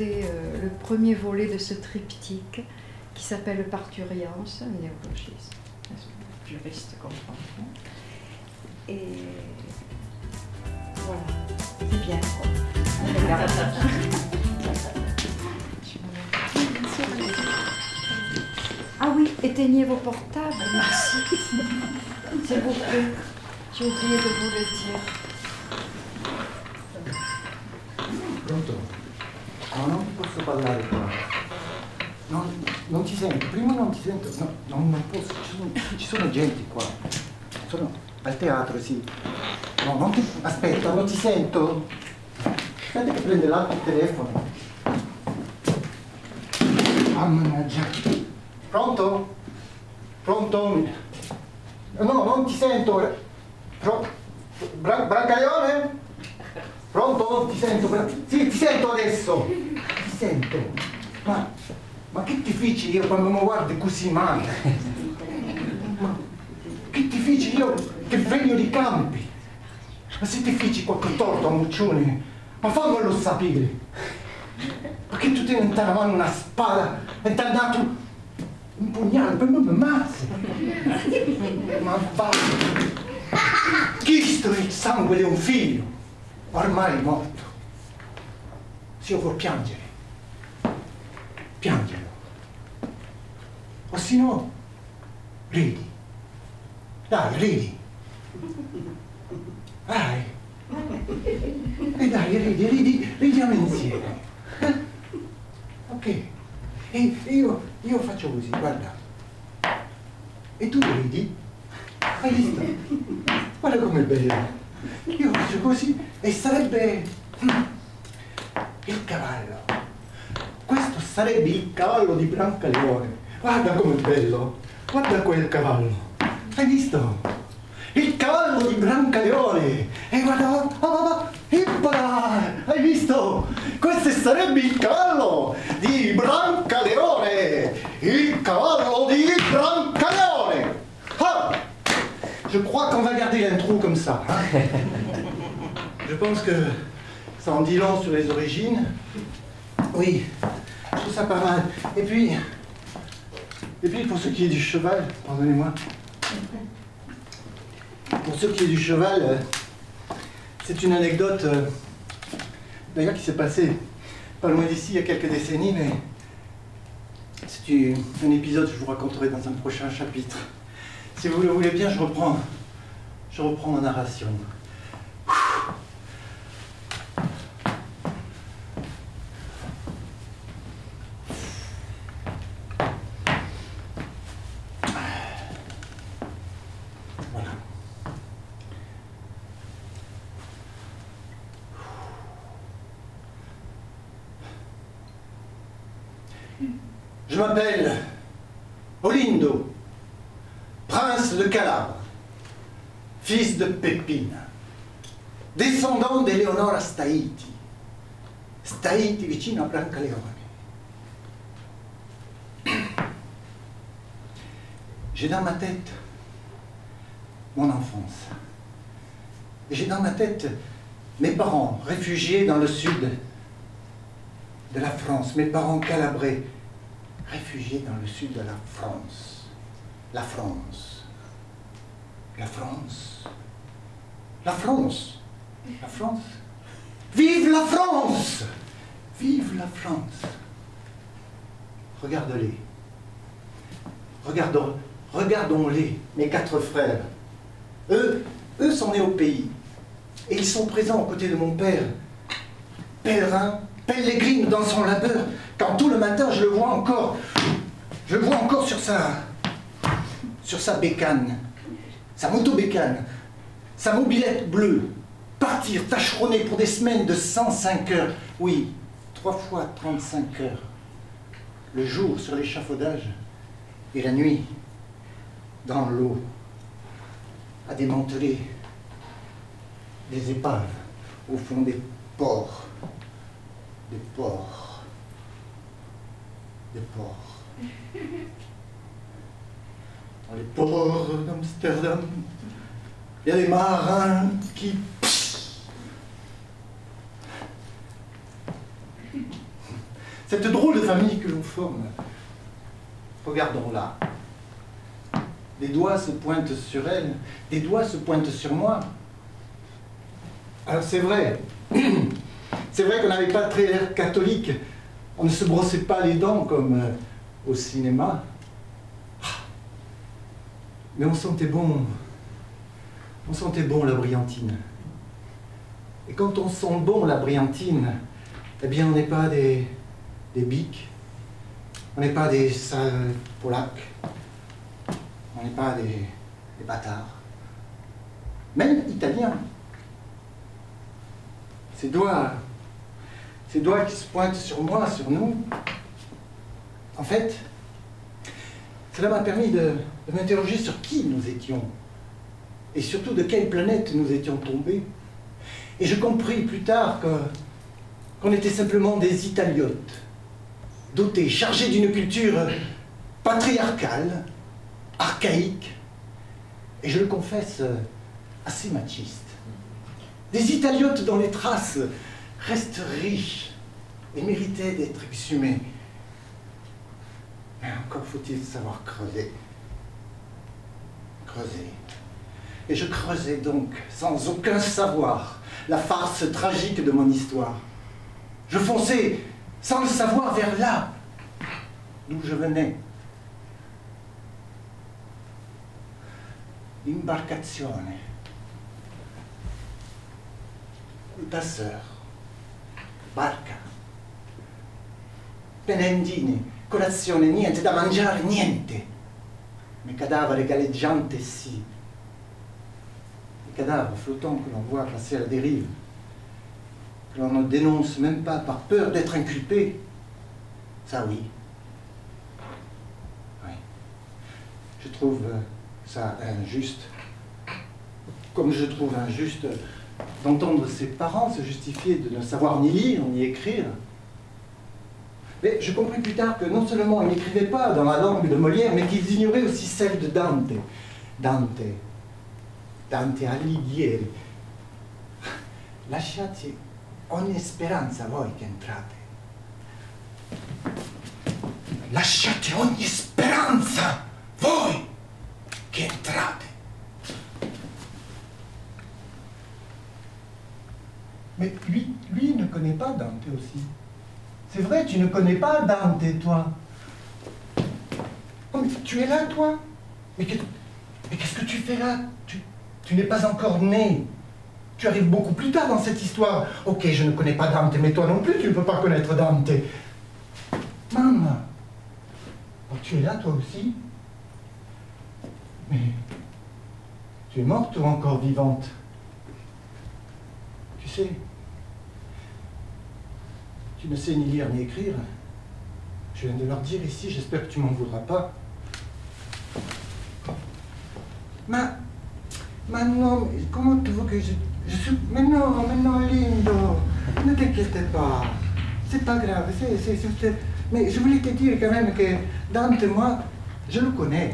présenter le premier volet de ce triptyque qui s'appelle Parturience, un néologisme, juriste comprendront. Et voilà, c'est bien quoi. Ah oui, éteignez vos portables, merci. S'il vous plaît, j'ai oublié de vous le dire. Pronto? No, non ti posso parlare qua. Non ti sento, prima non ti sento, no, non posso, ci sono gente qua. Sono al teatro, sì. No, non ti, aspetta, non ti sento. Aspetta che prende l'altro telefono. Ah, mannaggia. Pronto? Pronto? No, non ti sento. Brancaleone? Pronto? Ti sento? Sì, ti sento adesso. Ti sento. Ma che ti fici io quando mi guardi così male? Ma che ti fici io che vengo di Campi? Ma se ti fici qualche torto a Muccione, ma fammelo sapere. Perché tu tieni in mano una spada e ti ha dato un pugnale per me mi ammazzi. Ma va. Chi il sangue di un figlio, ormai morto. Se io vuol piangere, piangelo. O se no, ridi. Dai, ridi. Dai. E dai, ridiamo insieme. Ok. E io faccio così, guarda. E tu ridi? Hai visto? Guarda com'è bello. Io faccio così e sarebbe il cavallo. Questo sarebbe il cavallo di Brancaleone. Guarda com'è bello. Guarda quel cavallo. Hai visto? Il cavallo di Brancaleone. E guarda, ippola! Hai visto? Questo sarebbe il cavallo di Brancaleone. Il cavallo di Brancaleone. Ah! Je crois qu'on va garder l'intro comme ça. Hein? Je pense que ça en dit long sur les origines. Oui, je trouve ça pas mal. Et puis pour ce qui est du cheval, pardonnez-moi. Pour ce qui est du cheval, c'est une anecdote d'ailleurs qui s'est passée pas loin d'ici il y a quelques décennies, mais c'est un épisode que je vous raconterai dans un prochain chapitre. Si vous le voulez bien, je reprends ma narration. Voilà. Je m'appelle Olindo, prince de Calabre, fils de Pépine, descendant d'Eleonora Staiti, Staiti vicino a Brancaleone. J'ai dans ma tête mon enfance. Et j'ai dans ma tête mes parents réfugiés dans le sud de la France, mes parents calabrais réfugiés dans le sud de la France. La France. La France. La France. La France. Vive la France! Vive la France! Regarde-les. Regardons-les, mes 4 frères. Eux sont nés au pays. Et ils sont présents aux côtés de mon père. Pèlerin, pèlerine dans son labeur. Quand tout le matin, je le vois encore sur sa bécane, sa moto-bécane, sa mobilette bleue, partir tâcheronner pour des semaines de 105 heures. Oui, 3 fois 35 heures. Le jour sur l'échafaudage et la nuit dans l'eau, à démanteler des épaves au fond des ports. Des ports. Des ports. Dans les ports d'Amsterdam, il y a des marins qui... cette drôle de famille que l'on forme. Regardons-la. Des doigts se pointent sur elle, des doigts se pointent sur moi. Alors c'est vrai qu'on n'avait pas très l'air catholique, on ne se brossait pas les dents comme au cinéma. Mais on sentait bon la brillantine. Et quand on sent bon la brillantine, eh bien on n'est pas des bics, on n'est pas des sales polacs, on n'est pas des bâtards, même italiens. Ces doigts qui se pointent sur moi, sur nous, en fait, cela m'a permis de m'interroger sur qui nous étions, et surtout de quelle planète nous étions tombés. Et je compris plus tard qu'on était simplement des Italiotes, dotés, chargés d'une culture patriarcale, archaïque, et je le confesse, assez machiste. Des Italiotes dont les traces restent riches et méritaient d'être exhumées. Mais encore faut-il savoir creuser. Creuser. Et je creusais donc, sans aucun savoir, la farce tragique de mon histoire. Je fonçais, sans le savoir, vers là, d'où je venais. L'imbarcazione. Il passeur. Barca. Penendine. Colazione, niente da mangiare, niente. Mais cadavere galleggiante, sì. Les cadavres flottants que l'on voit passer à la dérive, que l'on ne dénonce même pas par peur d'être inculpé, ça oui. Oui. Je trouve ça injuste, comme je trouve injuste d'entendre ses parents se justifier de ne savoir ni lire ni écrire. Mais je compris plus tard que non seulement ils n'écrivaient pas dans la langue de Molière, mais qu'ils ignoraient aussi celle de Dante. Dante Alighieri. Lasciate ogni speranza voi che entrate. Lasciate ogni speranza voi che entrate. Mais lui ne connaît pas Dante aussi. C'est vrai, tu ne connais pas Dante, toi. Oh, mais tu es là, toi. Mais qu'est-ce que tu fais là? Tu n'es pas encore né. Tu arrives beaucoup plus tard dans cette histoire. Ok, je ne connais pas Dante, mais toi non plus, tu ne peux pas connaître Dante. Maman. Oh, tu es là, toi aussi. Mais tu es morte ou encore vivante? Tu sais, tu ne sais ni lire ni écrire. Je viens de leur dire ici, j'espère que tu m'en voudras pas. Ma non, comment tu veux que je suis... Mais non, lindo, ne t'inquiète pas. C'est pas grave, mais je voulais te dire quand même que Dante, moi, je le connais.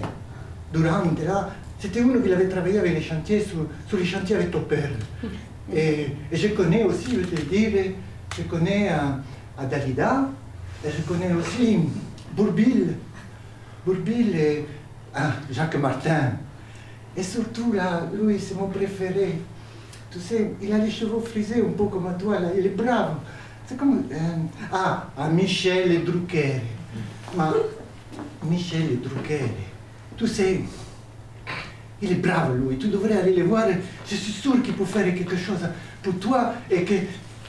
Durante, là, c'était uno qui avait travaillé avec les chantiers, sur les chantiers avec ton père. Et je connais aussi, je vais te dire, je connais à Dalida, et je connais aussi Bourbil et Jacques Martin. Et surtout, là, lui, c'est mon préféré. Tu sais, il a les cheveux frisés un peu comme toi, là, il est brave. C'est comme... Michel Drucker. Michel Drucker. Tu sais, il est brave, lui. Tu devrais aller le voir. Je suis sûr qu'il peut faire quelque chose pour toi et que...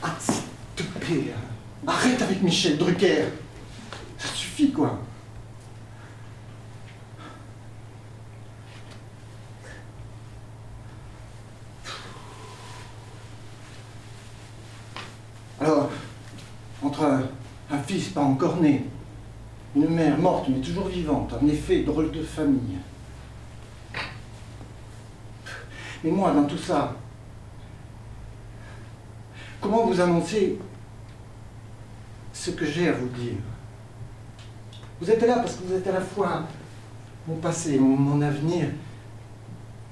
Ah, s'il te plaît, arrête avec Michel Drucker. Ça suffit, quoi. Alors, entre un fils pas encore né, une mère morte mais toujours vivante, en effet, drôle de famille. Mais moi, dans tout ça, comment vous annoncer ce que j'ai à vous dire? Vous êtes là parce que vous êtes à la fois mon passé, mon avenir,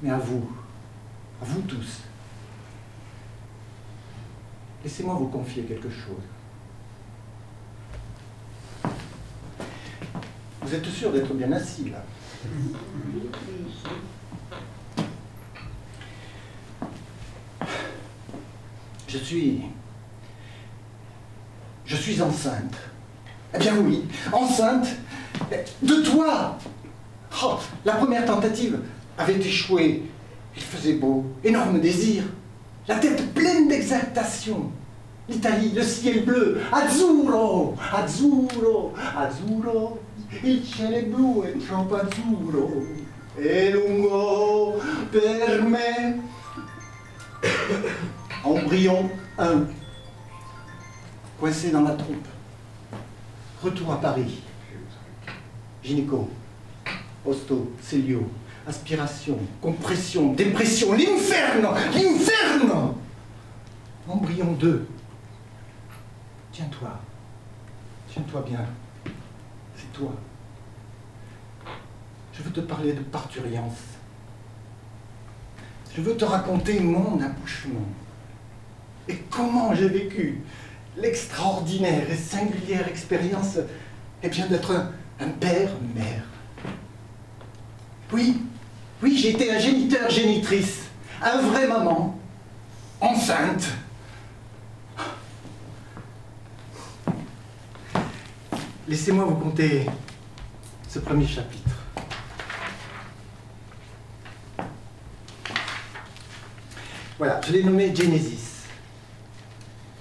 mais à vous tous. Laissez-moi vous confier quelque chose. Vous êtes sûr d'être bien assis, là? Je suis enceinte. Eh bien oui, enceinte de toi. Oh, la première tentative avait échoué. Il faisait beau, énorme désir, la tête pleine d'exaltation. L'Italie, le ciel bleu, azzurro, azzurro, azzurro, il cielo blu è troppo azzurro, è lungo per me. Embryon 1, coincé dans la trompe. Retour à Paris. Gynéco, hosto, célio, aspiration, compression, dépression, l'inferno, l'inferno. Embryon 2. Tiens-toi. Tiens-toi bien. C'est toi. Je veux te parler de parturience. Je veux te raconter mon accouchement. Et comment j'ai vécu l'extraordinaire et singulière expérience, eh bien, d'être un père-mère. Oui, oui, j'ai été un géniteur-génitrice, un vrai maman, enceinte. Laissez-moi vous conter ce premier chapitre. Voilà, je l'ai nommé Genesis.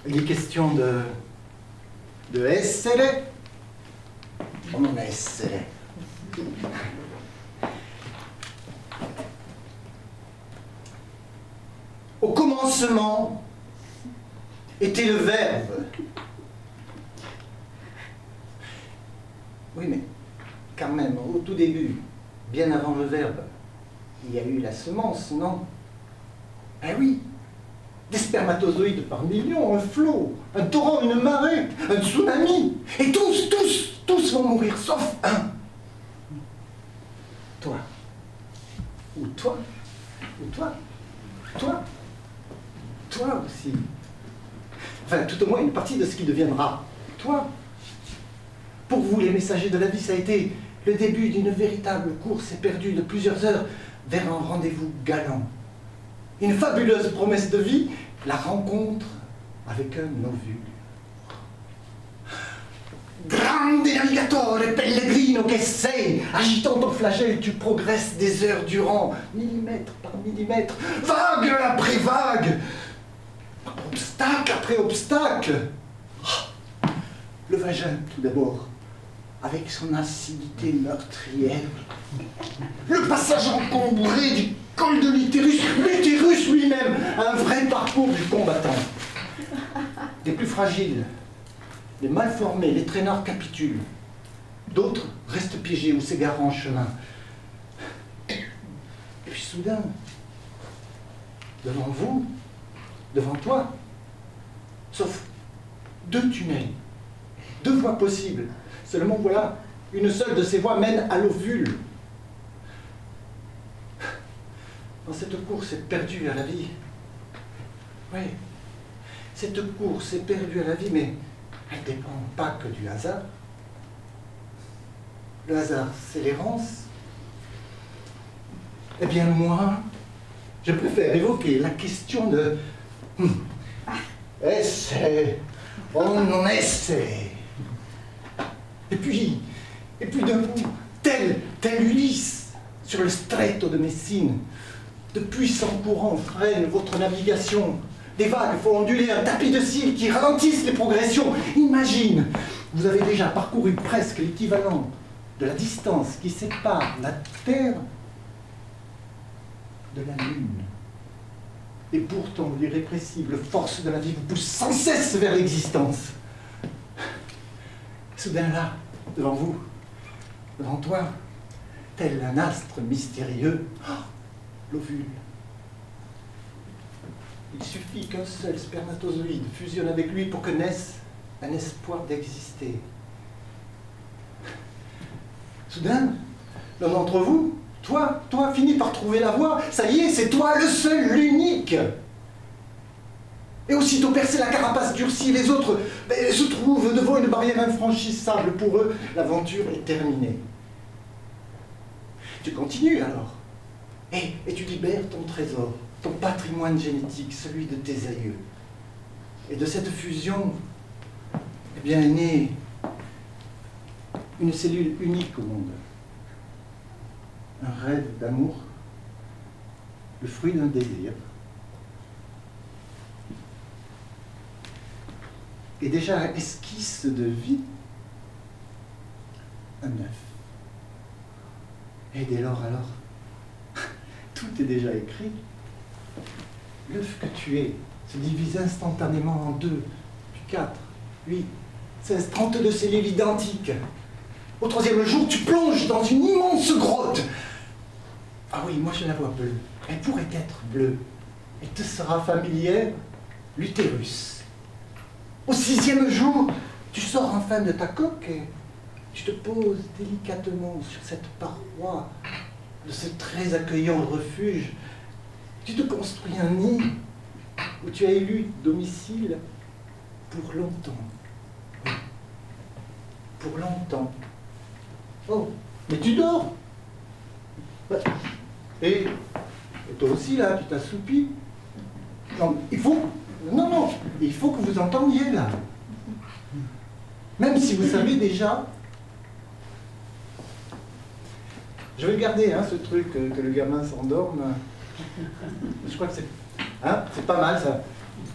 Il est question de essere o non essere. Au commencement était le Verbe. Oui, mais quand même, au tout début, bien avant le Verbe, il y a eu la semence, non? Eh oui, des spermatozoïdes par millions, un flot, un torrent, une marée, un tsunami. Et tous vont mourir, sauf un. Toi. Ou toi. Ou toi. Toi. Toi aussi. Enfin, tout au moins une partie de ce qui deviendra. Toi. Pour vous, les messagers de la vie, ça a été le début d'une véritable course éperdue de plusieurs heures vers un rendez-vous galant. Une fabuleuse promesse de vie, la rencontre avec un ovule. Grande navigatore pellegrino che sei, agitant ton flagelle, tu progresses des heures durant, millimètre par millimètre, vague après vague, obstacle après obstacle. Le vagin, tout d'abord, avec son acidité meurtrière. Le passage encombré du col de l'utérus lui-même, un vrai parcours du combattant. Des plus fragiles, les mal formés, les traînards capitulent. D'autres restent piégés ou s'égarent en chemin. Et puis soudain, devant vous, devant toi, sauf deux tunnels, deux voies possibles. Seulement voilà, une seule de ces voies mène à l'ovule. Dans cette course est perdue à la vie. Oui, cette course est perdue à la vie, mais elle ne dépend pas que du hasard. Le hasard, c'est l'errance. Eh bien, moi, je préfère évoquer la question de esse, o non esse. Et puis debout, tel Ulysse, sur le stretto de Messine, de puissants courants freinent votre navigation. Des vagues font onduler un tapis de cils qui ralentissent les progressions. Imagine, vous avez déjà parcouru presque l'équivalent de la distance qui sépare la Terre de la Lune. Et pourtant, l'irrépressible force de la vie vous pousse sans cesse vers l'existence. Soudain là, devant vous, devant toi, tel un astre mystérieux, l'ovule. Il suffit qu'un seul spermatozoïde fusionne avec lui pour que naisse un espoir d'exister. Soudain, l'un d'entre vous, toi, finit par trouver la voie. Ça y est, c'est toi le seul, l'unique. Et aussitôt percé, la carapace durcie, les autres se trouvent devant une barrière infranchissable. Pour eux, l'aventure est terminée. tu continues alors. Et tu libères ton trésor, ton patrimoine génétique, celui de tes aïeux. Et de cette fusion, eh bien, est née une cellule unique au monde. Un rêve d'amour, le fruit d'un désir. Et déjà esquisse de vie, un œuf. Et dès lors alors, tout est déjà écrit. L'œuf que tu es se divise instantanément en 2, puis 4, 8, 16, 32 cellules identiques. Au troisième jour, tu plonges dans une immense grotte. Ah oui, moi je la vois bleue. Elle pourrait être bleue. Elle te sera familière, l'utérus. Au 6e jour, tu sors enfin de ta coque et tu te poses délicatement sur cette paroi de ce très accueillant refuge. Tu te construis un nid où tu as élu domicile pour longtemps. Oui. Pour longtemps. Oh, mais tu dors. Et toi aussi, là, tu t'assoupis. Non, il faut que vous entendiez, là. Même si vous savez déjà. Je vais garder, hein, ce truc, que le gamin s'endorme. Je crois que c'est pas mal, ça.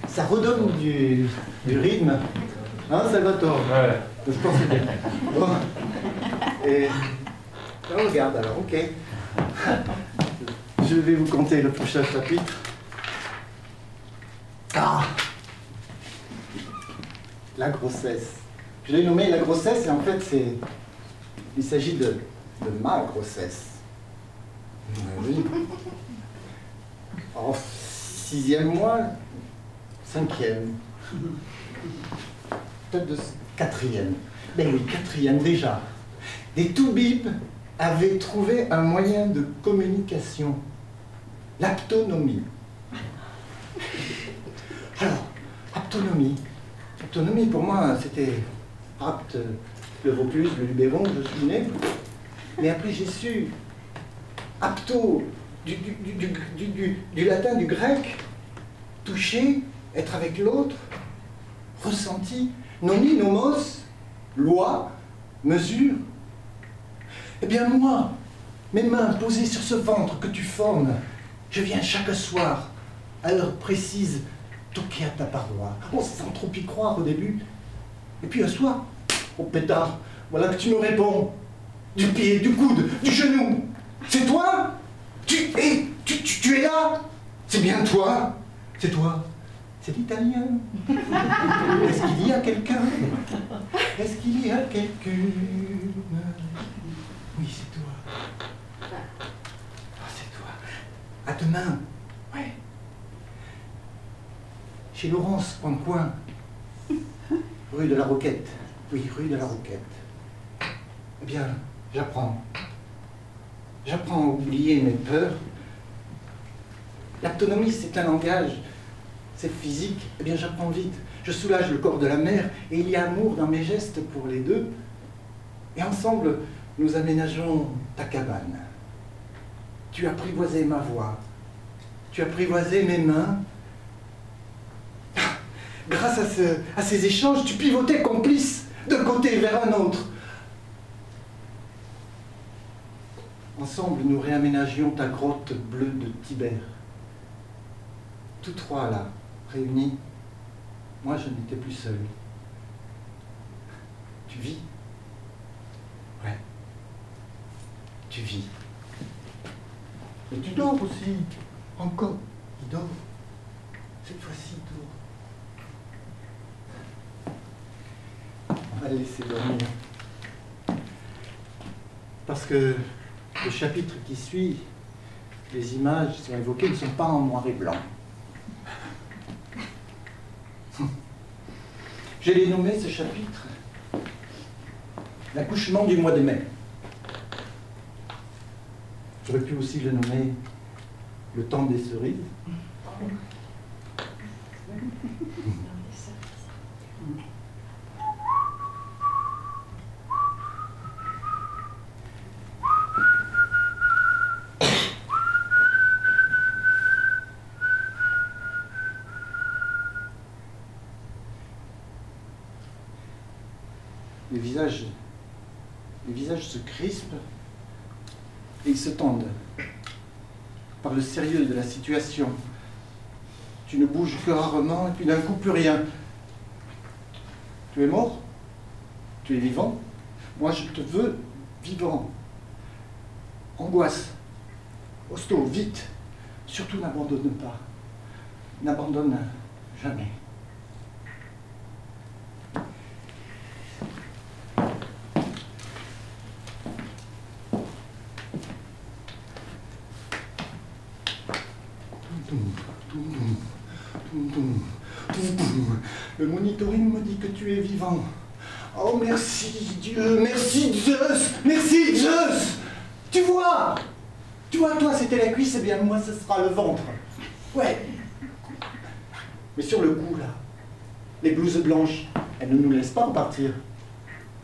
Ça redonne du rythme. Hein, Salvatore? Ouais. Je pense que c'est bien. Bon. Et on regarde alors, ok. Je vais vous conter le prochain chapitre. Ah! La grossesse. Je l'ai nommé la grossesse et en fait, il s'agit de ma grossesse. Oui. En 6e mois, 5e. Peut-être de 4e. Ben oui, 4e déjà. Des toubibs avaient trouvé un moyen de communication. L'aptonomie. Alors, aptonomie. Aptonomie, pour moi, c'était apte, le Vaucluse, le Luberon, je suis né. Mais après, j'ai su apto, du latin, du grec, toucher, être avec l'autre, ressenti, noni, nomos, loi, mesure. Eh bien moi, mes mains posées sur ce ventre que tu formes, je viens chaque soir, à heure précise, toquer à ta paroi. Oh, sans trop y croire au début. Et puis un soir, oh pétard, voilà que tu me réponds. Du pied, du coude, du genou. C'est toi? Tu es là? C'est bien toi? C'est toi? C'est l'italien. Est-ce qu'il y a quelqu'un? Est-ce qu'il y a quelqu'une? Oui, c'est toi. Oh, c'est toi. À demain. Ouais. Chez Laurence, coin. Rue de la Roquette. Oui, rue de la Roquette. Eh bien, j'apprends. J'apprends à oublier mes peurs. L'autonomie, c'est un langage. C'est physique. Eh bien, j'apprends vite. Je soulage le corps de la mère et il y a amour dans mes gestes pour les deux. Et ensemble, nous aménageons ta cabane. Tu as apprivoisé ma voix. Tu as apprivoisé mes mains. Grâce à ces échanges, tu pivotais complice d'un côté vers un autre. Ensemble, nous réaménagions ta grotte bleue de Tibère. Tous trois là, réunis, moi je n'étais plus seul. Tu vis? Ouais. Tu vis. Et tu dors aussi. Encore. Il dort. Cette fois-ci, il dort. On va le laisser dormir. Parce que le chapitre qui suit, les images qui sont évoquées ne sont pas en noir et blanc. Je l'ai nommé ce chapitre l'accouchement du mois de mai. J'aurais pu aussi le nommer le temps des cerises. les visages se crispent et ils se tendent par le sérieux de la situation. Tu ne bouges que rarement et puis d'un coup plus rien. Tu es mort? Tu es vivant? Moi je te veux vivant. Angoisse. Hosto, vite. Surtout n'abandonne pas. N'abandonne jamais. Le monitoring me dit que tu es vivant. Oh merci Dieu, merci Zeus, merci Zeus. Tu vois, toi c'était la cuisse, et bien moi ce sera le ventre. Ouais. Mais sur le coup là, les blouses blanches, elles ne nous laissent pas repartir.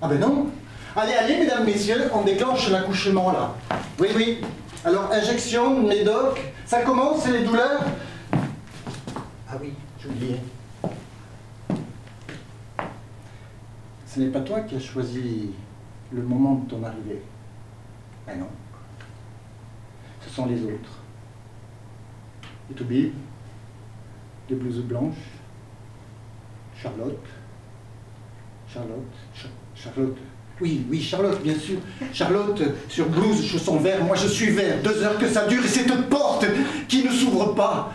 Ah ben non. Allez, allez mesdames, messieurs, on déclenche l'accouchement là. Oui, oui. Alors injection, médoc, ça commence, c'est les douleurs. Ah oui, j'oubliais. Ce n'est pas toi qui as choisi le moment de ton arrivée. Ah non. Ce sont les autres. Et Toby, les blouses blanches, Charlotte. Oui, oui, Charlotte, bien sûr. Charlotte, sur blouse, chaussons verts, moi je suis vert. 2 heures que ça dure et cette porte qui ne s'ouvre pas.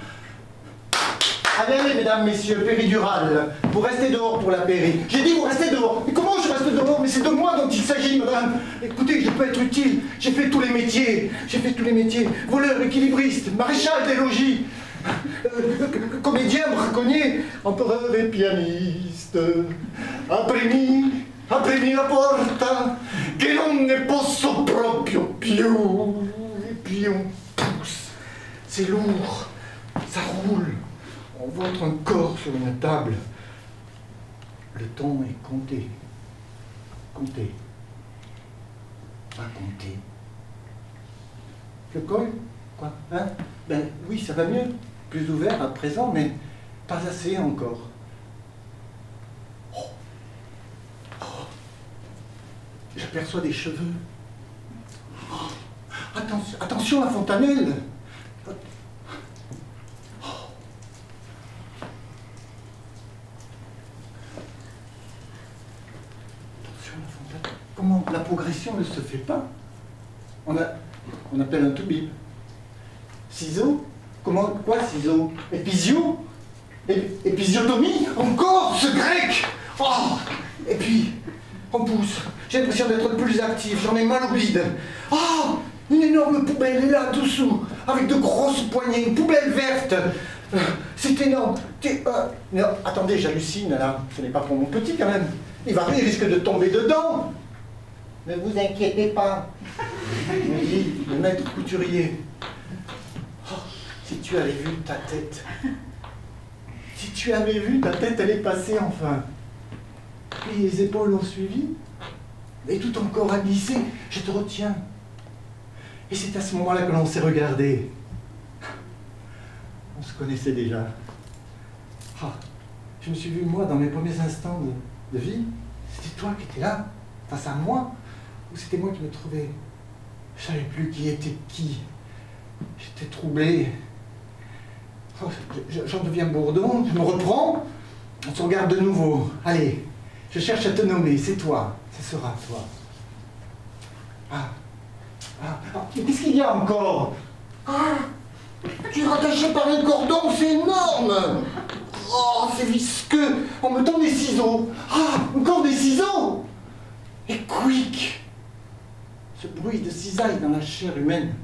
Allez, allez, mesdames, messieurs, péridurale. Vous restez dehors pour la péri. J'ai dit vous restez dehors. Mais comment je reste dehors? Mais c'est de moi dont il s'agit, madame. Écoutez, je peux être utile. J'ai fait tous les métiers. Voleur, équilibriste, maréchal des logis, comédien, braconnier, empereur et pianiste. Aprimi la porta, che non ne posso proprio più. Et puis on pousse. C'est lourd. Ça roule. On vautre un corps sur une table. Le temps est compté. Compté. Pas compté. Le col? Quoi? Hein? Ben oui, ça va mieux. Plus ouvert à présent, mais pas assez encore. Oh. Oh. J'aperçois des cheveux. Oh. Attention, attention à Fontanelle. Comment la progression ne se fait pas? On appelle un toubib. Ciseaux? Comment? Quoi ciseaux? Épisio? Épisiotomie? Encore ce grec? Oh! Et puis, on pousse. J'ai l'impression d'être plus actif, j'en ai mal au bide. Oh! Une énorme poubelle est là, dessous, avec de grosses poignées, une poubelle verte. C'est énorme. Non, attendez, j'hallucine là. Ce n'est pas pour mon petit quand même. Il risque de tomber dedans. Ne vous inquiétez pas, me dit le maître couturier. Oh, si tu avais vu ta tête. Si tu avais vu ta tête, elle est passée enfin. Puis les épaules ont suivi. Et tout encore a glissé. Je te retiens. Et c'est à ce moment-là que l'on s'est regardé. On se connaissait déjà. Oh, je me suis vu, moi, dans mes premiers instants de vie. C'était toi qui étais là, face à moi. Ou c'était moi qui me trouvais? Je ne savais plus qui était qui. J'étais troublé. Oh, j'en deviens bourdon, je me reprends. On se regarde de nouveau. Allez, je cherche à te nommer, c'est toi. Ce sera toi. Mais qu'est-ce qu'il y a encore? Tu es rattaché par un cordon, c'est énorme. Oh, c'est visqueux. On me donne des ciseaux. Encore des ciseaux. Et quick. Ce bruit de cisaille dans la chair humaine.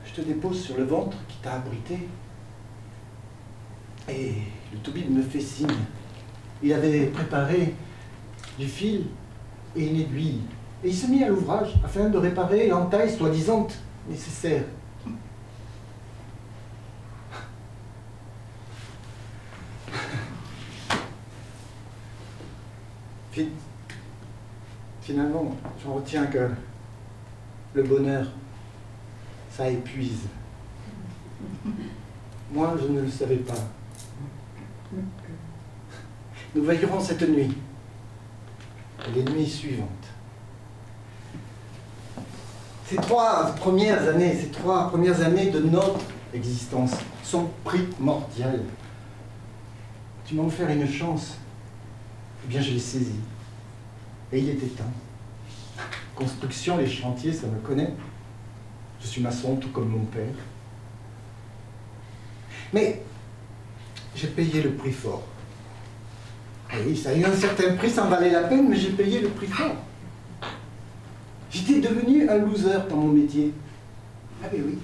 Je te dépose sur le ventre qui t'a abrité. Et le toubib me fait signe. Il avait préparé du fil et une aiguille. Et il s'est mis à l'ouvrage afin de réparer l'entaille soi-disant nécessaire. Finalement, j'en retiens que le bonheur, ça épuise. Moi, je ne le savais pas. nous veillerons cette nuit et les nuits suivantes. Ces 3 premières années de notre existence sont primordiales. Tu m'as offert une chance, eh bien je l'ai saisie. Et il était temps. Construction, les chantiers, ça me connaît. Je suis maçon, tout comme mon père. Mais j'ai payé le prix fort. Et oui, ça a eu un certain prix, ça en valait la peine, mais j'ai payé le prix fort. J'étais devenu un loser dans mon métier. Ah ben oui.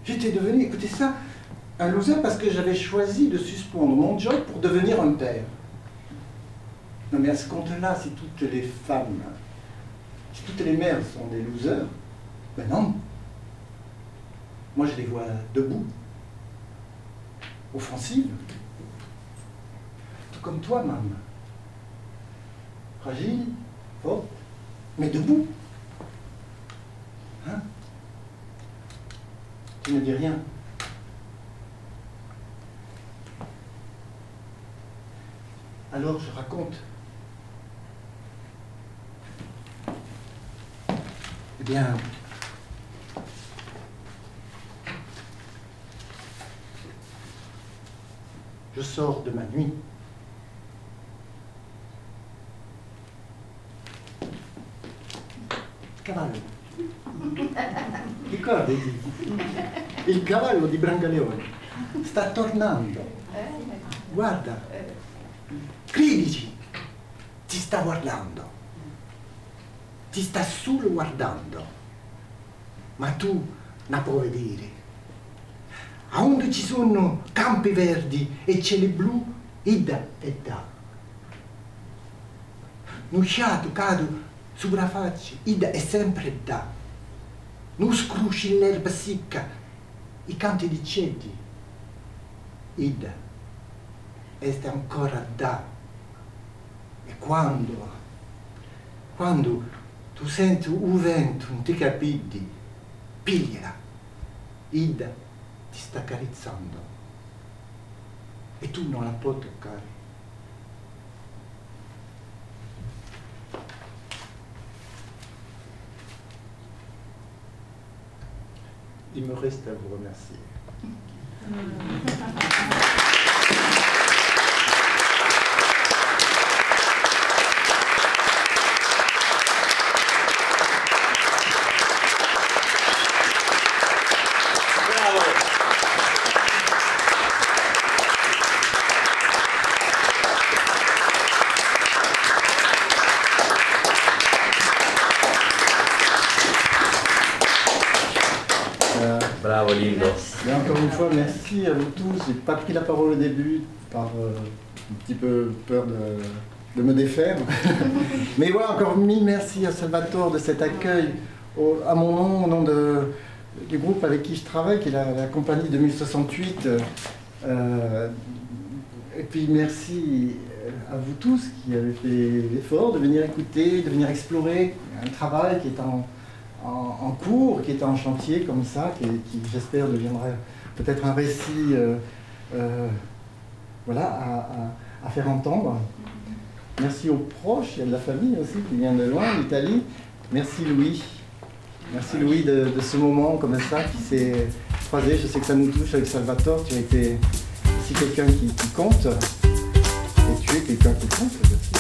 J'étais devenu, écoutez ça, un loser parce que j'avais choisi de suspendre mon job pour devenir un père. Non mais à ce compte-là, si toutes les femmes, si toutes les mères sont des losers, ben non. Moi je les vois debout, offensives. Tout comme toi, maman. Fragile, forte, mais debout. Hein? Tu ne dis rien. Alors je raconte. Eh bien, je sors de ma nuit. Cavallo. Ricordi? Il cavallo di Brancaleone sta tornando. Guarda, credici, ti sta guardando. Ti sta solo guardando. Ma tu non puoi vedere. A onde ci sono campi verdi e cieli blu, idda e da. Un sciato cado sulla faccia, idda è sempre da. Non scrusci l'erba secca, i canti di ceti, idda è ancora da. E quando tu senti un vento, non ti capiti, pigliala, idda ti sta accarezzando e tu non la puoi toccare. Il me reste à vous remercier. Bravo Lindo. Et encore une fois, merci à vous tous. J'ai pas pris la parole au début par un petit peu peur de me défaire. Mais voilà, encore mille merci à Salvatore de cet accueil à mon nom, au nom du groupe avec qui je travaille, qui est la compagnie 2068. Et puis merci à vous tous qui avez fait l'effort de venir écouter, de venir explorer un travail qui est en cours, qui est en chantier comme ça, qui j'espère deviendra peut-être un récit voilà, à faire entendre. Merci aux proches, il y a de la famille aussi qui vient de loin, d'Italie. Merci Louis. Merci Louis de ce moment comme ça qui s'est croisé. Je sais que ça nous touche avec Salvatore. Tu as été aussi quelqu'un qui compte. Et tu es quelqu'un qui compte aussi.